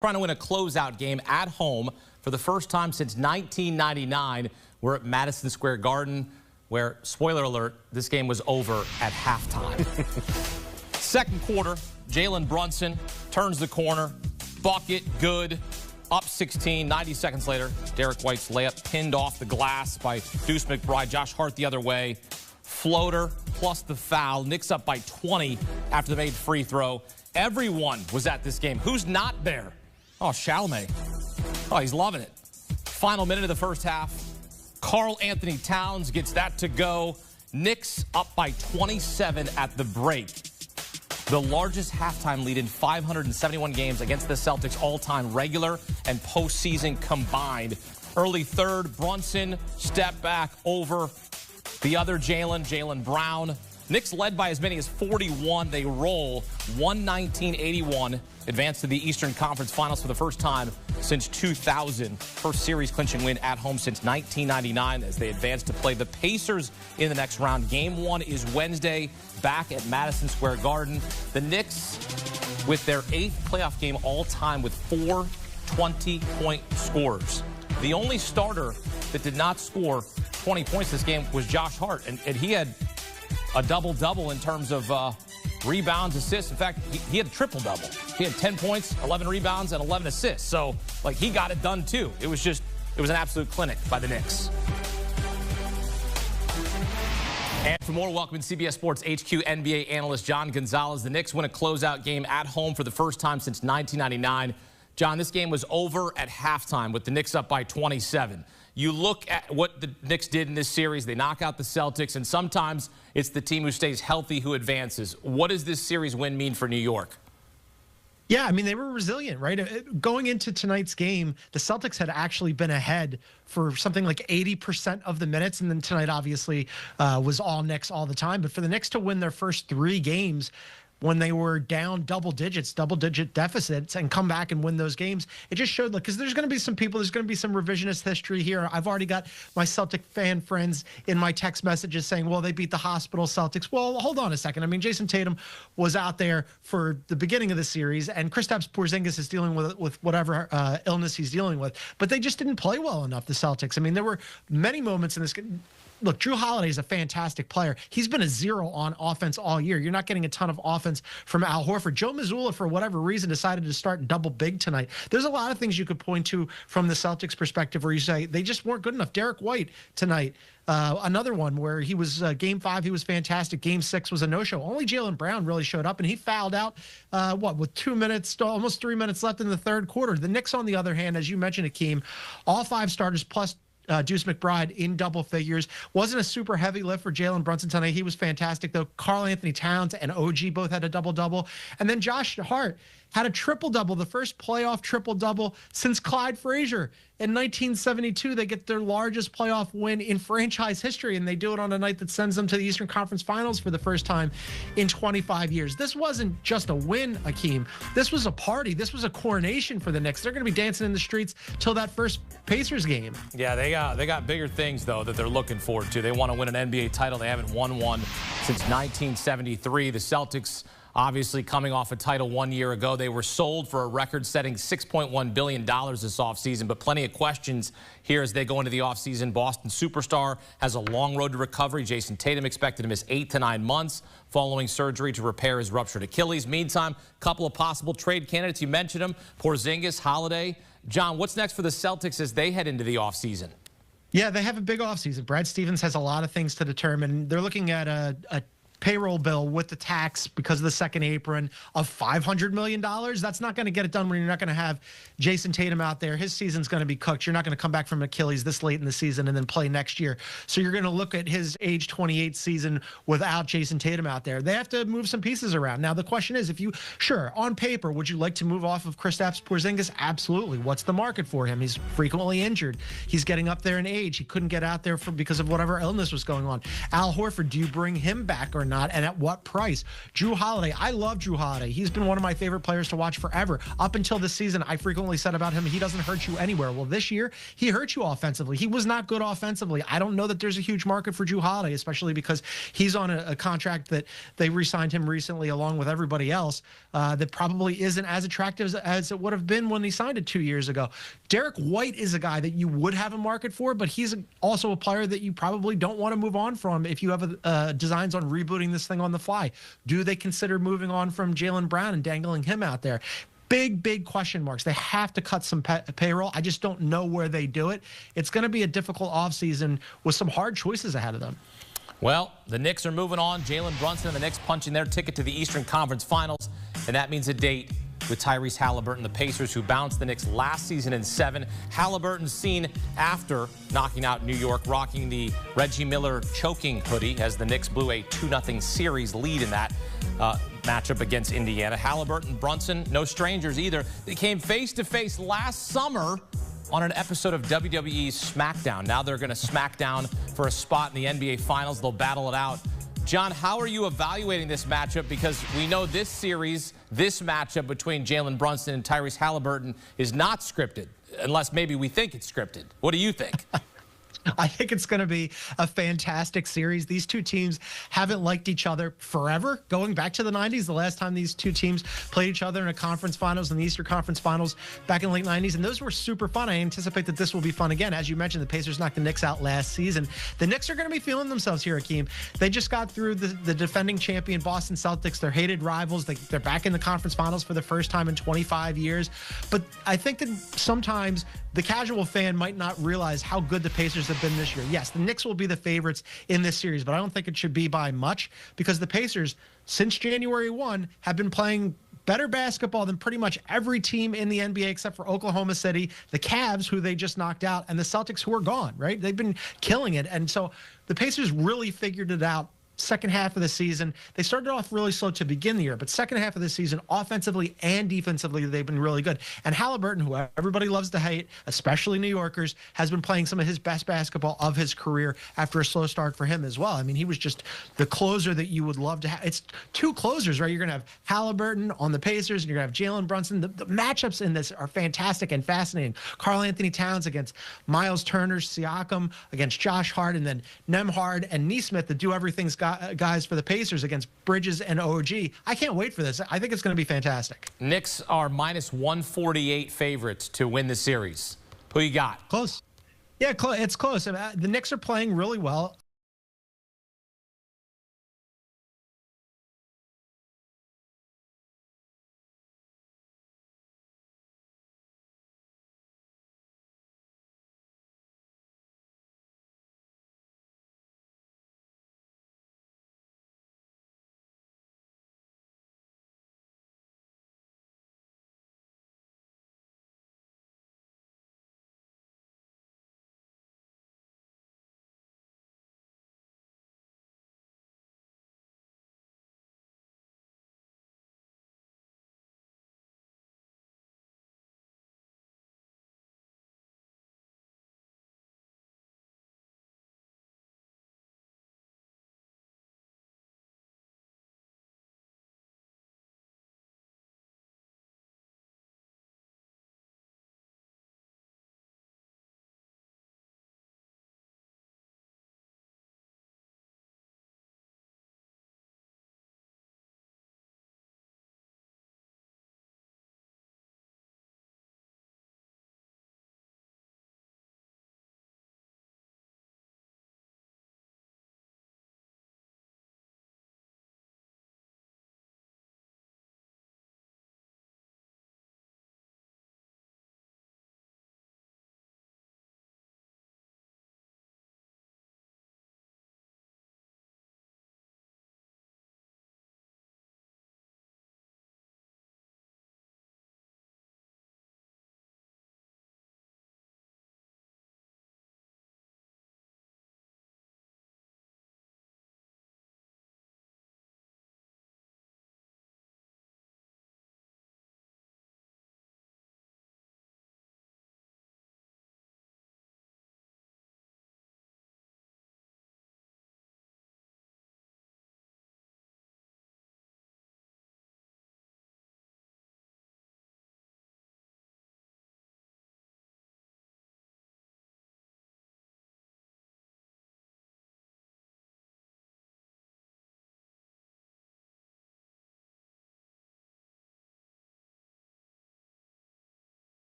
Trying to win a closeout game at home for the first time since 1999. We're at Madison Square Garden, where, spoiler alert, this game was over at halftime. Second quarter, Jalen Brunson turns the corner. Bucket, good. Up 16, 90 seconds later, Derek White's layup pinned off the glass by Deuce McBride. Josh Hart the other way. Floater plus the foul. Knicks up by 20 after the made free throw. Everyone was at this game. Who's not there? Oh, Sharpe. Oh, he's loving it. Final minute of the first half. Karl Anthony Towns gets that to go. Knicks up by 27 at the break. The largest halftime lead in 571 games against the Celtics all-time, regular and postseason combined. Early third, Brunson step back over the other Jalen Brown. Knicks led by as many as 41. They roll 119-81, advance to the Eastern Conference Finals for the first time since 2000. First series clinching win at home since 1999 as they advance to play the Pacers in the next round. Game 1 is Wednesday, back at Madison Square Garden. The Knicks with their 8th playoff game all time with 4 20-point scorers. The only starter that did not score 20 points this game was Josh Hart, and he had a double-double in terms of rebounds, assists. In fact, he had a triple-double. He had 10 points, 11 rebounds, and 11 assists. So, he got it done, too. It was an absolute clinic by the Knicks. And for more, welcome to CBS Sports HQ NBA analyst John Gonzalez. The Knicks win a closeout game at home for the first time since 1999. John, this game was over at halftime with the Knicks up by 27. You look at what the Knicks did in this series. They knock out the Celtics, and sometimes it's the team who stays healthy who advances. What does this series win mean for New York? Yeah, I mean, they were resilient, right? Going into tonight's game, the Celtics had actually been ahead for something like 80% of the minutes, and then tonight obviously was all Knicks all the time. But for the Knicks to win their first 3 games, when they were down double-digit deficits, and come back and win those games, it just showed, because there's going to be some people, there's going to be some revisionist history here. I've already got my Celtic fan friends in my text messages saying, well, they beat the hospital Celtics. Well, hold on a second. I mean, Jason Tatum was out there for the beginning of the series, and Kristaps Porzingis is dealing with whatever illness he's dealing with. But they just didn't play well enough, the Celtics. I mean, there were many moments in this game. Look, Drew Holiday is a fantastic player. He's been a 0 on offense all year. You're not getting a ton of offense from Al Horford. Joe Mazzulla, for whatever reason, decided to start double big tonight. There's a lot of things you could point to from the Celtics perspective where you say they just weren't good enough. Derek White tonight, another one where he was Game 5, he was fantastic. Game 6 was a no-show. Only Jaylen Brown really showed up, and he fouled out, with 2 minutes, almost 3 minutes left in the third quarter. The Knicks, on the other hand, as you mentioned, Akeem, all 5 starters plus Deuce McBride in double figures. Wasn't a super heavy lift for Jalen Brunson tonight. He was fantastic, though. Karl Anthony Towns and OG both had a double-double. And then Josh Hart had a triple-double, the first playoff triple-double since Clyde Frazier. In 1972, they get their largest playoff win in franchise history, and they do it on a night that sends them to the Eastern Conference Finals for the first time in 25 years. This wasn't just a win, Akeem. This was a party. This was a coronation for the Knicks. They're going to be dancing in the streets till that first Pacers game. Yeah, they got bigger things, though, that they're looking forward to. They want to win an NBA title. They haven't won one since 1973. The Celtics, obviously coming off a title 1 year ago. They were sold for a record-setting $6.1 billion this offseason, but plenty of questions here as they go into the offseason. Boston superstar has a long road to recovery. Jason Tatum expected to miss 8 to 9 months following surgery to repair his ruptured Achilles. Meantime, a couple of possible trade candidates. You mentioned them, Porzingis, Holiday. John, what's next for the Celtics as they head into the offseason? Yeah, they have a big offseason. Brad Stevens has a lot of things to determine. They're looking at a payroll bill with the tax because of the second apron of $500 million. That's not going to get it done when you're not going to have Jason Tatum out there. His season's going to be cooked. You're not going to come back from Achilles this late in the season and then play next year. So you're going to look at his age 28 season without Jason Tatum out there. They have to move some pieces around. Now, the question is, sure, on paper, would you like to move off of Kristaps Porzingis? Absolutely. What's the market for him? He's frequently injured. He's getting up there in age. He couldn't get out there because of whatever illness was going on. Al Horford, do you bring him back or not, and at what price. Jrue Holiday, I love Jrue Holiday. He's been one of my favorite players to watch forever. Up until this season, I frequently said about him, he doesn't hurt you anywhere. Well, this year, he hurt you offensively. He was not good offensively. I don't know that there's a huge market for Jrue Holiday, especially because he's on a contract that they re-signed him recently along with everybody else that probably isn't as attractive as it would have been when he signed it 2 years ago. Derek White is a guy that you would have a market for, but he's also a player that you probably don't want to move on from if you have designs on rebooting this thing on the fly. Do they consider moving on from Jaylen Brown and dangling him out there? Big question marks. They have to cut some payroll. I just don't know where they do it. It's going to be a difficult offseason with some hard choices ahead of them. Well, the Knicks are moving on. Jalen Brunson and the Knicks punching their ticket to the Eastern Conference Finals, and that means a date with Tyrese Halliburton, the Pacers, who bounced the Knicks last season in 7. Halliburton's seen after knocking out New York, rocking the Reggie Miller choking hoodie as the Knicks blew a 2-0 series lead in that matchup against Indiana. Halliburton, Brunson, no strangers either. They came face-to-face last summer on an episode of WWE's SmackDown. Now they're going to SmackDown for a spot in the NBA Finals. They'll battle it out. John, how are you evaluating this matchup? Because we know this series, this matchup between Jalen Brunson and Tyrese Halliburton is not scripted, unless maybe we think it's scripted. What do you think? I think it's going to be a fantastic series. These two teams haven't liked each other forever. Going back to the 90s, the last time these two teams played each other in a conference finals, in the Eastern Conference Finals back in the late 90s, and those were super fun. I anticipate that this will be fun again. As you mentioned, the Pacers knocked the Knicks out last season. The Knicks are going to be feeling themselves here, Akeem. They just got through the defending champion Boston Celtics. They're hated rivals. They're back in the conference finals for the first time in 25 years. But I think that sometimes the casual fan might not realize how good the Pacers have been this year. Yes, the Knicks will be the favorites in this series, but I don't think it should be by much because the Pacers, since January 1, have been playing better basketball than pretty much every team in the NBA except for Oklahoma City, the Cavs, who they just knocked out, and the Celtics, who are gone, right? They've been killing it. And so the Pacers really figured it out. Second half of the season, they started off really slow to begin the year, but second half of the season, offensively and defensively, they've been really good. And Halliburton, who everybody loves to hate, especially New Yorkers, has been playing some of his best basketball of his career after a slow start for him as well. I mean, he was just the closer that you would love to have. It's two closers, right? You're going to have Halliburton on the Pacers, and you're going to have Jalen Brunson. The matchups in this are fantastic and fascinating. Karl Anthony Towns against Miles Turner, Siakam against Josh Hart, and then Nembhard and Nesmith, the do-everything's guys for the Pacers against Bridges and OG. I can't wait for this. I think it's going to be fantastic. Knicks are minus 148 favorites to win the series. Who you got? Close. Yeah, it's close. The Knicks are playing really well.